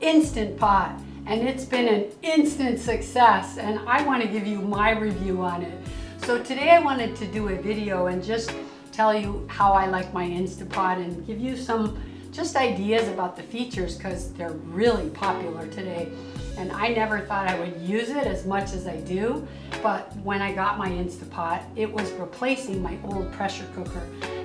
Instant Pot, and it's been an instant success, and I want to give you my review on it. So today I wanted to do a video and just tell you how I like my Instapot and give you some just ideas about the features, because they're really popular today. And I never thought I would use it as much as I do, but when I got my Instapot, it was replacing my old pressure cooker.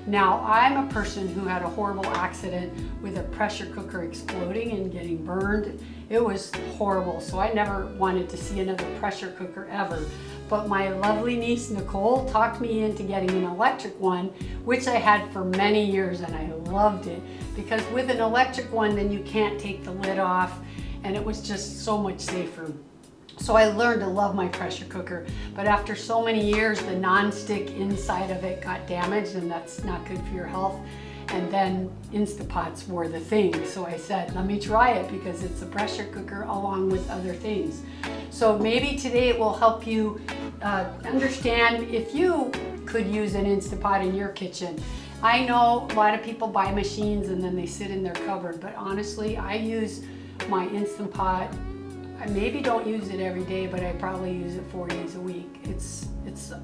Now, I'm a person who had a horrible accident with a pressure cooker exploding and getting burned. It was horrible, so I never wanted to see another pressure cooker ever. But my lovely niece Nicole talked me into getting an electric one, which I had for many years, and I loved it. Because with an electric one, then you can't take the lid off, and it was just so much safer. So I learned to love my pressure cooker, but after so many years, the non-stick inside of it got damaged, and that's not good for your health. And then Instapots were the thing. So I said, let me try it because it's a pressure cooker along with other things. So maybe today it will help you understand if you could use an Instapot in your kitchen. I know a lot of people buy machines and then they sit in their cupboard, but honestly, I use my Instant Pot. I maybe don't use it every day, but I probably use it 4 days a week.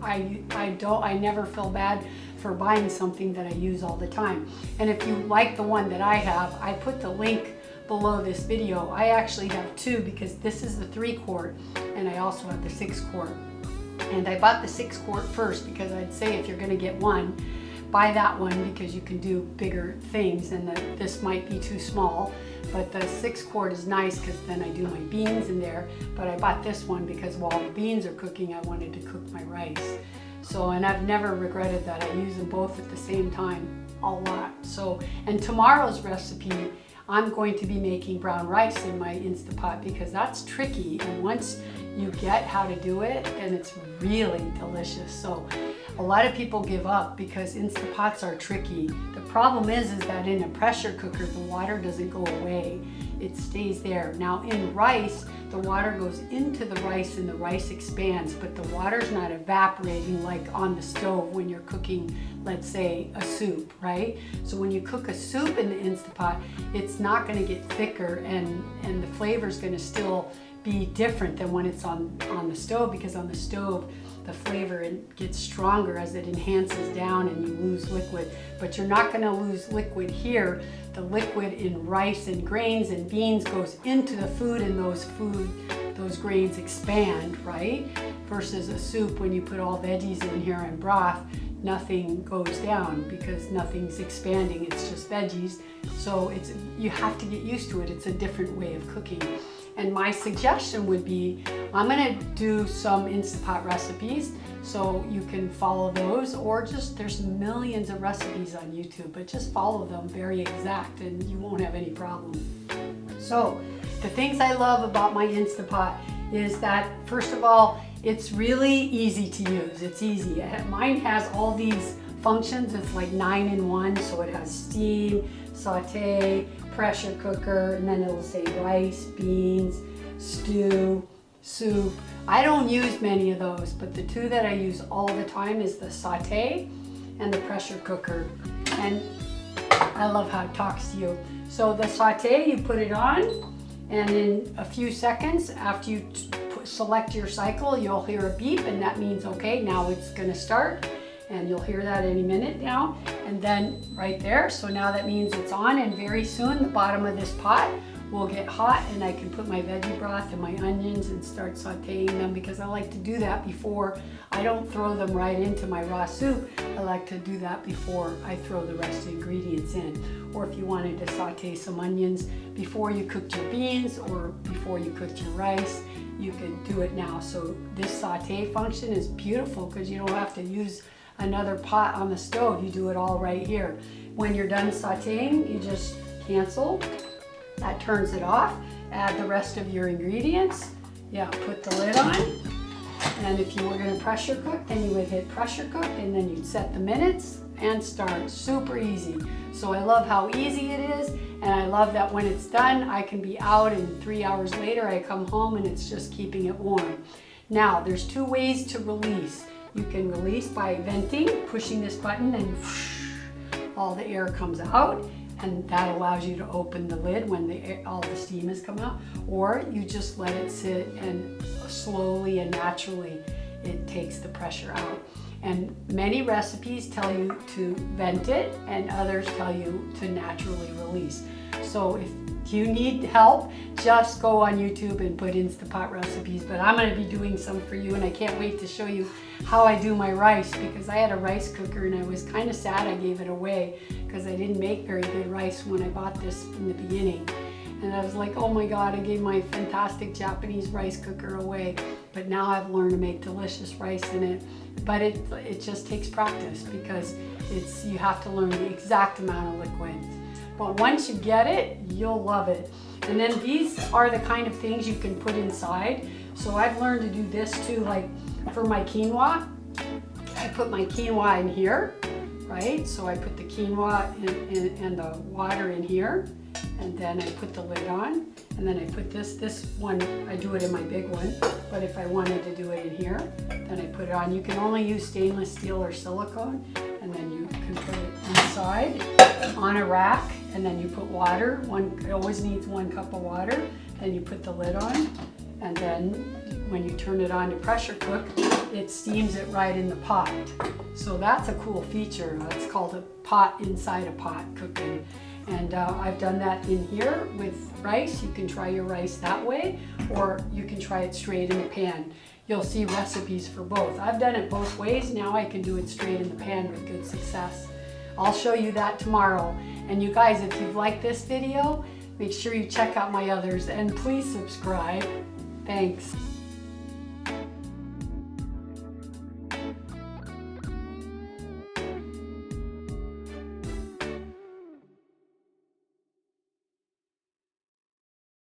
I never feel bad for buying something that I use all the time. And if you like the one that I have, I put the link below this video. I actually have two, because this is the 3-quart and I also have the 6-quart. And I bought the 6-quart first because I'd say if you're gonna get one, buy that one because you can do bigger things, and this might be too small. But the 6-quart is nice because then I do my beans in there. But I bought this one because while the beans are cooking, I wanted to cook my rice. So, and I've never regretted that. I use them both at the same time a lot. So, and tomorrow's recipe, I'm going to be making brown rice in my Instapot because that's tricky. And once you get how to do it, and it's really delicious. So a lot of people give up because Instapots are tricky. The problem is that in a pressure cooker, the water doesn't go away. It stays there. Now in rice, the water goes into the rice and the rice expands, but the water's not evaporating like on the stove when you're cooking, let's say, a soup, right? So when you cook a soup in the Instapot, it's not gonna get thicker, and the flavor's gonna still be different than when it's on the stove, because on the stove, the flavor gets stronger as it enhances down and you lose liquid. But you're not gonna lose liquid here. The liquid in rice and grains and beans goes into the food, and those grains expand, right? Versus a soup, when you put all veggies in here and broth, nothing goes down because nothing's expanding, it's just veggies. So you have to get used to it. It's a different way of cooking. And my suggestion would be, I'm gonna do some Instapot recipes so you can follow those, or just, there's millions of recipes on YouTube, but just follow them very exact and you won't have any problem. So the things I love about my Instapot is that, first of all, it's really easy to use. It's easy. Mine has all these functions. It's like 9 in 1, so it has steam, saute, pressure cooker, and then it'll say rice, beans, stew, soup. I don't use many of those, but the two that I use all the time is the saute and the pressure cooker. And I love how it talks to you. So the saute, you put it on, and in a few seconds after you select your cycle, you'll hear a beep, and that means, okay, now it's gonna start. And you'll hear that any minute now. And then right there, so now that means it's on, and very soon the bottom of this pot will get hot, and I can put my veggie broth and my onions and start sauteing them, because I like to do that before. I don't throw them right into my raw soup. I like to do that before I throw the rest of the ingredients in. Or if you wanted to saute some onions before you cooked your beans or before you cooked your rice, you could do it now. So this saute function is beautiful because you don't have to use another pot on the stove. You do it all right here. When you're done sauteing, you just cancel. That turns it off. Add the rest of your ingredients. Yeah, put the lid on. And if you were gonna pressure cook, then you would hit pressure cook, and then you'd set the minutes and start. Super easy. So I love how easy it is, and I love that when it's done, I can be out, and 3 hours later I come home and it's just keeping it warm. Now, there's 2 ways to release. You can release by venting, pushing this button, and whoosh, all the air comes out. and that allows you to open the lid when all the steam has come out, or you just let it sit and slowly and naturally it takes the pressure out. And many recipes tell you to vent it and others tell you to naturally release. So if you need help, just go on YouTube and put Instapot recipes. But I'm going to be doing some for you, and I can't wait to show you how I do my rice, because I had a rice cooker and I was kind of sad I gave it away because I didn't make very good rice when I bought this in the beginning. And I was like, oh my God, I gave my fantastic Japanese rice cooker away. But now I've learned to make delicious rice in it. But it just takes practice, because you have to learn the exact amount of liquids. But once you get it, you'll love it. And then these are the kind of things you can put inside. So I've learned to do this too, like for my quinoa, I put my quinoa in here, right? So I put the quinoa and the water in here, and then I put the lid on, and then I put this one, I do it in my big one, but if I wanted to do it in here, then I put it on. You can only use stainless steel or silicone, and then you can put it inside on a rack, and then you put water. It always needs 1 cup of water. Then you put the lid on, and then when you turn it on to pressure cook, it steams it right in the pot. So that's a cool feature. It's called a pot inside a pot cooking. And I've done that in here with rice. You can try your rice that way, or you can try it straight in the pan. You'll see recipes for both. I've done it both ways. Now I can do it straight in the pan with good success. I'll show you that tomorrow. And you guys, if you've liked this video, make sure you check out my others, and please subscribe. Thanks.